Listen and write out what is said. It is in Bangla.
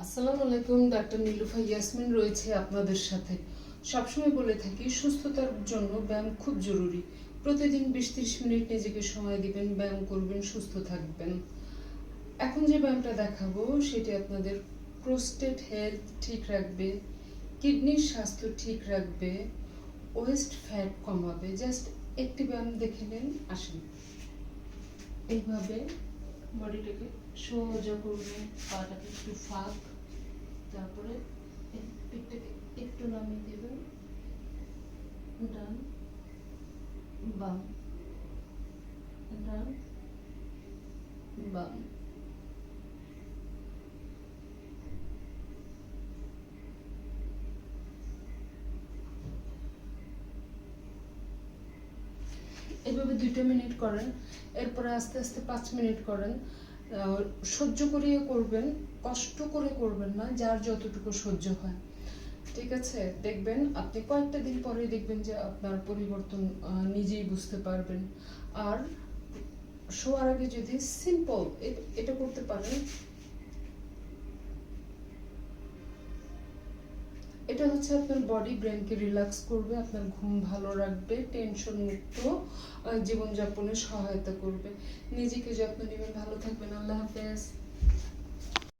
আসসালামু আলাইকুম, ডাক্তার নীলুফা ইয়াসমিন রয়েছে আপনাদের সাথে। সবসময় বলে থাকি সুস্থতার জন্য ব্যায়াম খুব জরুরি। প্রতিদিন 20-30 মিনিট নিজেকে সময় দিবেন, ব্যায়াম করবেন, সুস্থ থাকবেন। এখন যে ব্যায়ামটা দেখাবো সেটি আপনাদের প্রোস্টেট হেলথ ঠিক রাখবে, কিডনির স্বাস্থ্য ঠিক রাখবে, ওয়েস্ট ফ্যাট কমাবে। জাস্ট একটি ব্যায়াম দেখে নিন, আসেন। এইভাবে বডিটাকে সোজা করবেন, পাটাকে একটু ফাঁক, তারপরে পিঠটাকে একটু নামিয়ে দেবেন, ডান বাম, ডান বাম। এভাবে 2 মিনিট করেন, এরপরে আস্তে আস্তে 5 মিনিট করেন। সহ্য করিয়ে করবেন, কষ্ট করে করবেন না, যার যতটুকু সহ্য হয়। ঠিক আছে, দেখবেন আপনি কয়েকটা দিন পরে দেখবেন যে আপনার পরিবর্তন নিজেই বুঝতে পারবেন। আর শোয়ার আগে যদি সিম্পল এটা করতে পারেন, এটা হচ্ছে আপনার বডি ব্রেনকে রিল্যাক্স করবে, আপনার ঘুম ভালো রাখবে, টেনশন মুক্ত জীবনযাপনে সহায়তা করবে। নিজেকে যত্ন নেবেন, ভালো থাকবেন। আল্লাহ হাফেজ।